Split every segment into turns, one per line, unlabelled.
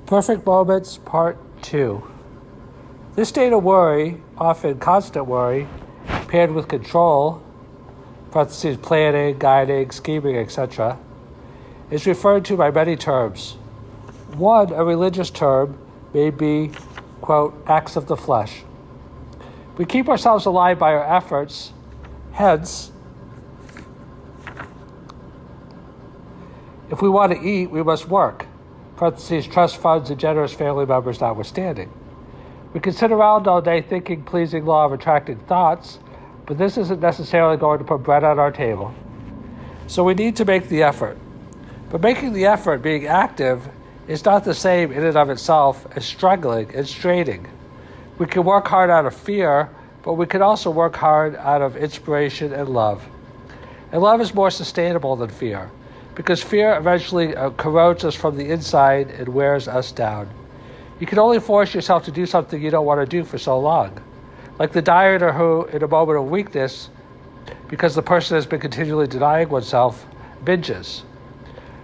Perfect Moments, Part 2. This state of worry, often constant worry, paired with control, parentheses planning, guiding, scheming, etc., is referred to by many terms. One, a religious term, may be, quote, acts of the flesh. We keep ourselves alive by our efforts, hence, if we want to eat, we must work. Parentheses, trust funds and generous family members notwithstanding. We can sit around all day thinking pleasing law of attracting thoughts, but this isn't necessarily going to put bread on our table. So we need to make the effort. But making the effort, being active, is not the same in and of itself as struggling and straining. We can work hard out of fear, but we can also work hard out of inspiration and love. And love is more sustainable than fear, because fear eventually corrodes us from the inside and wears us down. You can only force yourself to do something you don't want to do for so long. Like the dieter who, in a moment of weakness, because the person has been continually denying oneself, binges.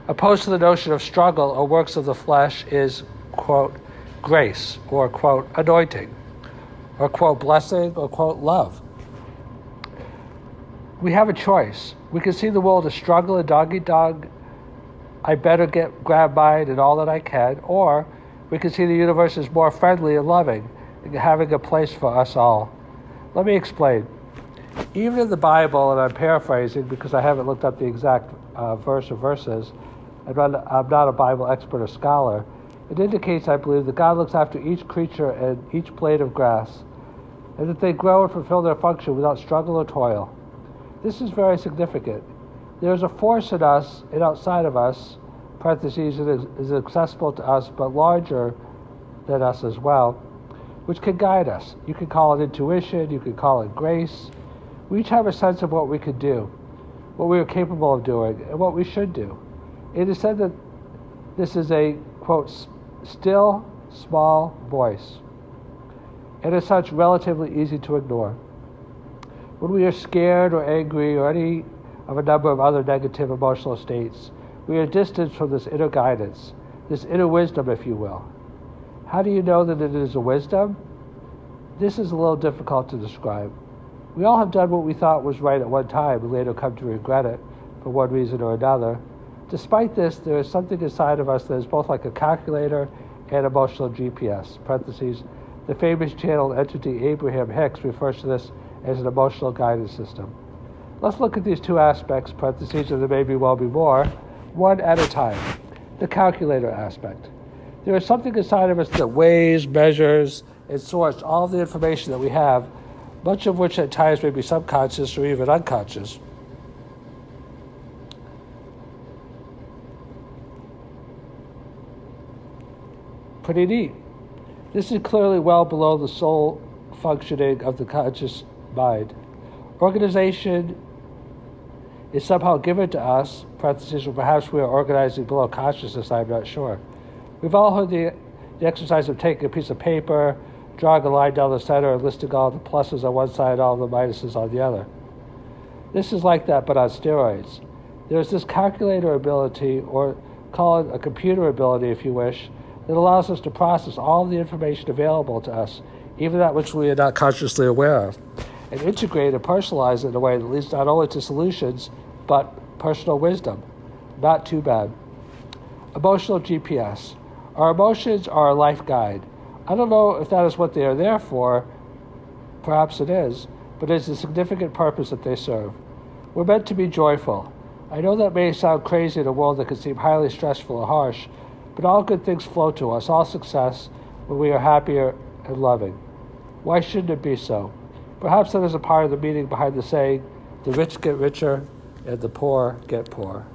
Opposed to the notion of struggle or works of the flesh is, quote, grace, or, quote, anointing, or, quote, blessing, or, quote, love. We have a choice. We can see the world as struggle and dog-eat-dog, I better grab mine and all that I can, or we can see the universe as more friendly and loving, and having a place for us all. Let me explain. Even in the Bible, and I'm paraphrasing because I haven't looked up the exact verse or verses, I'm not a Bible expert or scholar, it indicates, I believe, that God looks after each creature and each blade of grass, and that they grow and fulfill their function without struggle or toil. This is very significant. There is a force in us and outside of us, parentheses, it is accessible to us but larger than us as well, which can guide us. You can call it intuition, you can call it grace. We each have a sense of what we could do, what we are capable of doing, and what we should do. It is said that this is a, quote, still, small voice, and as such relatively easy to ignore. When we are scared or angry or any of a number of other negative emotional states, we are distanced from this inner guidance, this inner wisdom, if you will. How do you know that it is a wisdom? This is a little difficult to describe. We all have done what we thought was right at one time and later come to regret it for one reason or another. Despite this, there is something inside of us that is both like a calculator and emotional GPS. Parentheses, the famous channel entity Abraham Hicks refers to this as an emotional guidance system. Let's look at these two aspects, parentheses, and there may be well be more, one at a time. The calculator aspect. There is something inside of us that weighs, measures, and sorts all of the information that we have, much of which at times may be subconscious or even unconscious. Pretty neat. This is clearly well below the sole functioning of the conscious mind. Organization is somehow given to us, parentheses, or perhaps we are organizing below consciousness, I'm not sure. We've all heard the exercise of taking a piece of paper, drawing a line down the center, and listing all the pluses on one side, all the minuses on the other. This is like that, but on steroids. There's this calculator ability, or call it a computer ability if you wish, that allows us to process all the information available to us, even that which we are not consciously aware of, and integrate and personalize it in a way that leads not only to solutions, but personal wisdom. Not too bad. Emotional GPS. Our emotions are our life guide. I don't know if that is what they are there for. Perhaps it is, but it is a significant purpose that they serve. We're meant to be joyful. I know that may sound crazy in a world that can seem highly stressful or harsh, but all good things flow to us, all success, when we are happier and loving. Why shouldn't it be so? Perhaps that is a part of the meaning behind the saying, the rich get richer and the poor get poor.